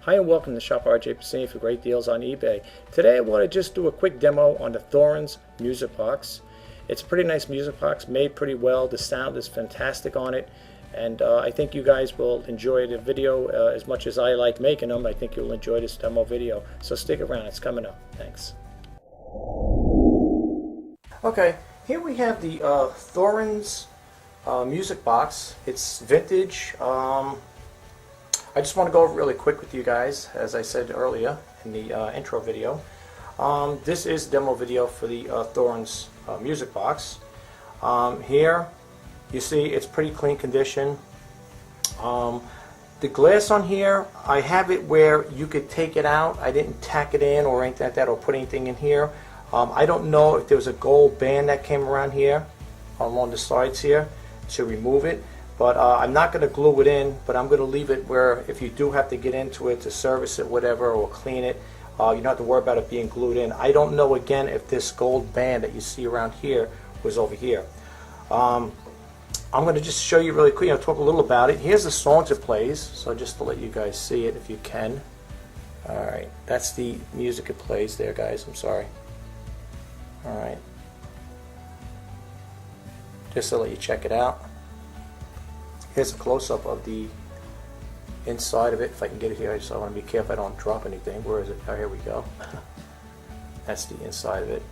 Hi and welcome to Shop Rjpasini for great deals on eBay. Today I want to just do a quick demo on the Thorens music box. It's a pretty nice music box, made pretty well. The sound is fantastic on it, and I think you guys will enjoy the video as much as I like making them. I think you'll enjoy this demo video. So stick around, it's coming up. Thanks. Okay, here we have the Thorens music box. It's vintage. I just want to go over really quick with you guys, as I said earlier in the intro video. This is a demo video for the Thorens music box. Here you see it's pretty clean condition. The glass on here, I have it where you could take it out. I didn't tack it in or anything like that or put anything in here. I don't know if there was a gold band that came around here along the sides here to remove it. But I'm not going to glue it in, but I'm going to leave it where if you do have to get into it to service it, whatever, or clean it, you don't have to worry about it being glued in. I don't know, again, if this gold band that you see around here was over here. I'm going to just show you really quick, talk a little about it. Here's the songs it plays, so just to let you guys see it if you can. Alright, that's the music it plays there, guys. I'm sorry. Alright. Just to let you check it out. Here's a close-up of the inside of it. If I can get it here, I just want to be careful I don't drop anything. Where is it? Oh, here we go. That's the inside of it.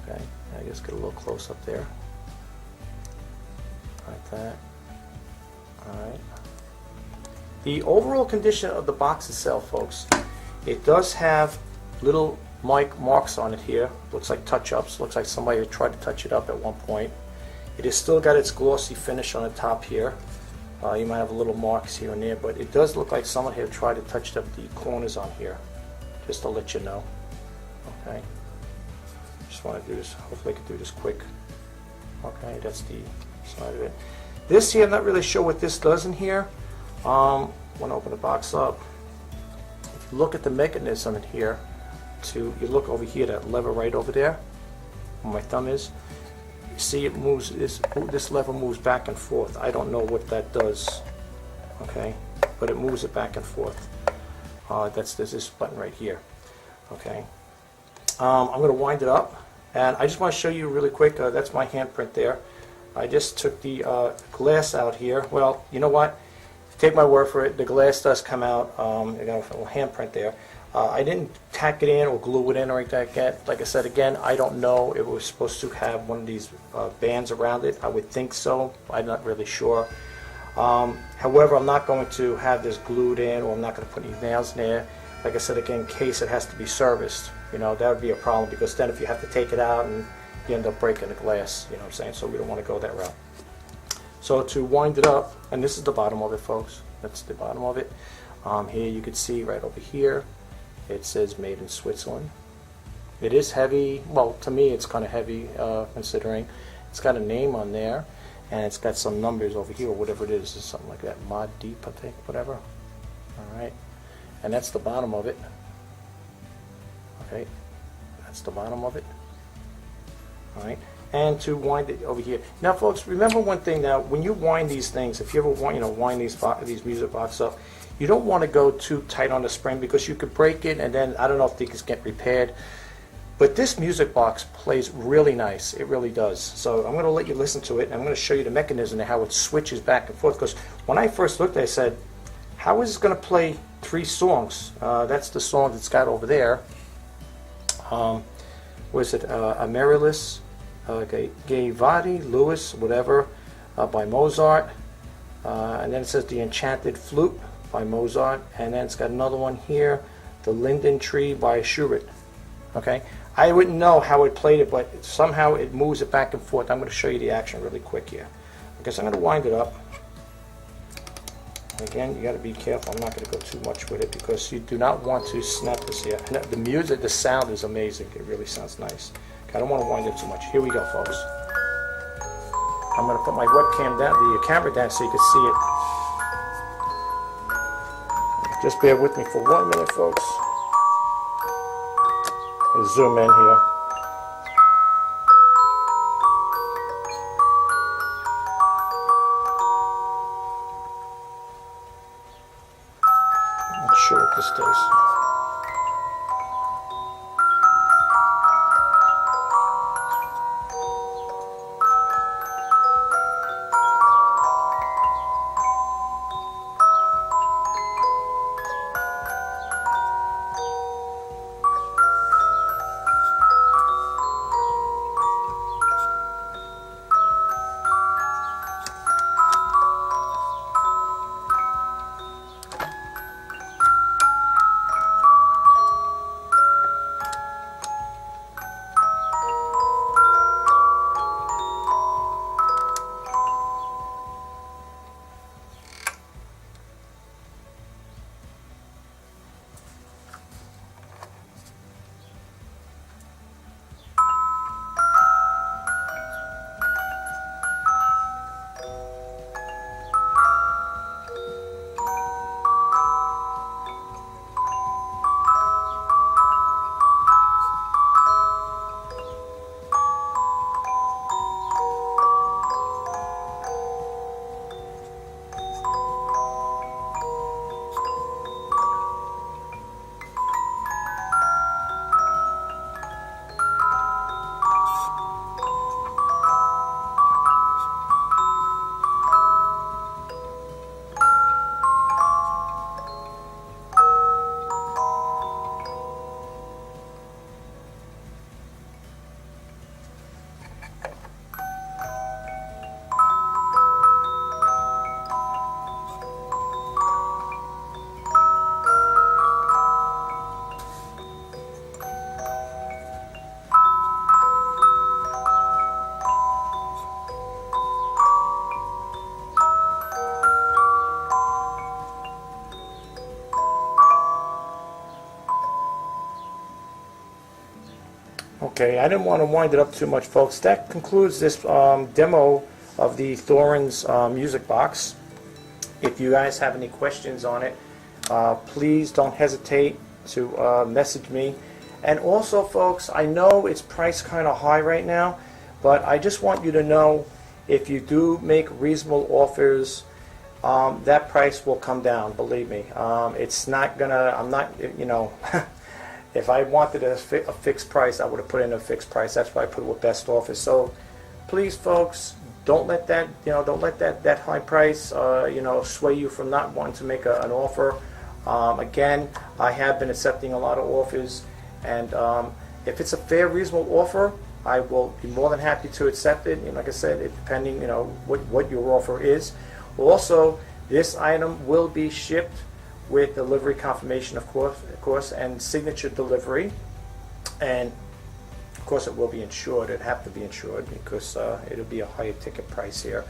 Okay, I just get a little close-up there. Like that. Alright. The overall condition of the box itself, folks, it does have little mic marks on it here. Looks like touch-ups. Looks like somebody had tried to touch it up at one point. It has still got its glossy finish on the top here. You might have a little marks here and there, but it does look like someone had tried to touch up the corners on here, just to let you know. Okay. Just want to do this. Hopefully I can do this quick. Okay, that's the side of it. This here, I'm not really sure what this does in here. I want to open the box up. If you look at the mechanism in here, you look over here, that lever right over there, where my thumb is. See, it moves. This lever moves back and forth. I don't know what that does. Okay, but it moves it back and forth. There's this button right here. Okay, I'm going to wind it up, and I just want to show you really quick. That's my handprint there. I just took the glass out here. Well, you know what? Take my word for it. The glass does come out. I got a little handprint there. I didn't tack it in or glue it in or anything like that. Like I said, again, I don't know if it was supposed to have one of these bands around it. I would think so. I'm not really sure. However, I'm not going to have this glued in, or I'm not going to put any nails in there. Like I said, again, in case it has to be serviced, that would be a problem, because then if you have to take it out and you end up breaking the glass, you know what I'm saying? So we don't want to go that route. So to wind it up, and this is the bottom of it, folks. That's the bottom of it. Here you can see right over here. It says made in Switzerland. It is heavy. Well, to me it's kind of heavy, considering it's got a name on there, and it's got some numbers over here, or whatever it is, something like that. Mod Deep, I think, whatever. Alright. And that's the bottom of it. Okay. That's the bottom of it. Alright. And to wind it over here. Now, folks, remember one thing now. When you wind these things, if you ever want, wind these music boxes up, you don't want to go too tight on the spring, because you could break it, and then I don't know if things get repaired. But this music box plays really nice. It really does. So I'm going to let you listen to it, and I'm going to show you the mechanism and how it switches back and forth. Because when I first looked, I said, how is it going to play 3 songs? That's the song that's got over there. Was it Amaryllis, Gayvati, Lewis, whatever, by Mozart. And then it says The Enchanted Flute by Mozart, and then it's got another one here, The Linden Tree by Schubert. Okay, I wouldn't know how it played it, but somehow it moves it back and forth. I'm going to show you the action really quick here. Okay, so I'm going to wind it up. Again, you got to be careful. I'm not going to go too much with it, because you do not want to snap this here. And the music, the sound is amazing. It really sounds nice. Okay, I don't want to wind it too much. Here we go, folks. I'm going to put my webcam down, the camera down, so you can see it. Just bear with me for 1 minute, folks. Let's zoom in here. Okay, I didn't want to wind it up too much, folks. That concludes this demo of the Thorens music box. If you guys have any questions on it, please don't hesitate to message me. And also, folks, I know it's priced kind of high right now, but I just want you to know, if you do make reasonable offers, that price will come down, believe me. It's not gonna, I'm not, you know, if I wanted a fixed price, I would have put in a fixed price. That's why I put it with best offers. So please, folks, don't let that, you know, don't let that high price, you know, sway you from not wanting to make an offer. Again, I have been accepting a lot of offers, and if it's a fair, reasonable offer, I will be more than happy to accept it. And like I said, depending, you know, what your offer is. Also, this item will be shipped with delivery confirmation, of course, and signature delivery, and of course it will be insured. It'd have to be insured because it'll be a higher ticket price here.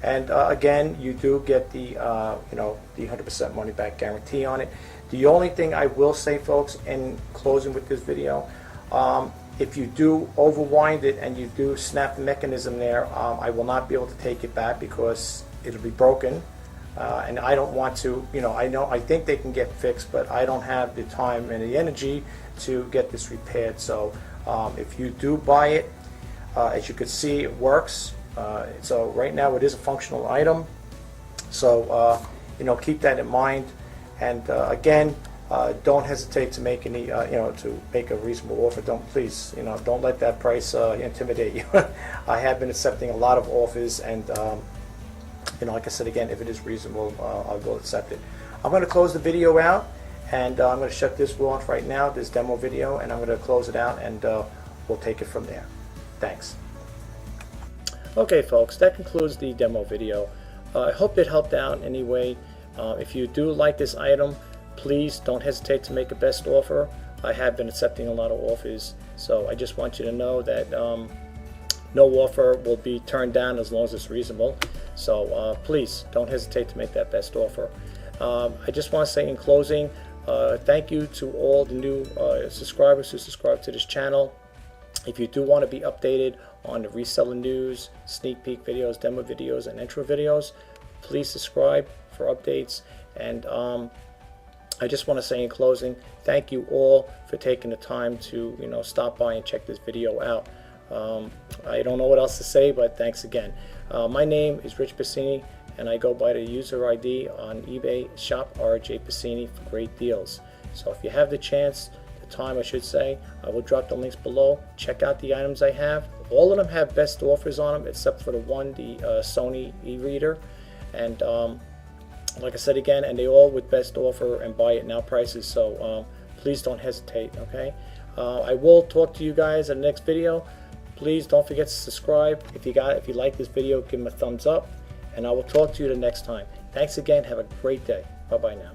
And again, you do get the you know, the 100% money back guarantee on it. The only thing I will say, folks, in closing with this video, if you do overwind it and you do snap the mechanism there, I will not be able to take it back because it'll be broken. And I don't want to, you know, I think they can get fixed, but I don't have the time and the energy to get this repaired. So if you do buy it, as you can see, it works. So right now it is a functional item. So you know, keep that in mind. And again, don't hesitate to make any, you know, to make a reasonable offer. Please, you know, don't let that price intimidate you. I have been accepting a lot of offers, and you know, like I said again, if it is reasonable, I will accept it. I'm going to close the video out, and I'm going to shut this off right now, this demo video, and I'm going to close it out, and we'll take it from there. Thanks. Okay, folks, that concludes the demo video. I hope it helped out in any way. If you do like this item, please don't hesitate to make a best offer. I have been accepting a lot of offers, so I just want you to know that no offer will be turned down as long as it's reasonable. So please don't hesitate to make that best offer. I just want to say in closing, thank you to all the new subscribers who subscribe to this channel. If you do want to be updated on the reseller news, sneak peek videos, demo videos, and intro videos, please subscribe for updates. And I just want to say in closing, thank you all for taking the time to, you know, stop by and check this video out. I don't know what else to say, but thanks again. My name is Rjpasini, and I go by the user ID on eBay, shop Rjpasini for great deals. So if you have the chance, the time I should say, I will drop the links below. Check out the items I have. All of them have best offers on them, except for the one, the Sony e-reader. And like I said again, and they all with best offer and buy it now prices. So please don't hesitate. Okay, I will talk to you guys in the next video. Please don't forget to subscribe. If you like this video, give them a thumbs up, and I will talk to you the next time. Thanks again. Have a great day. Bye bye now.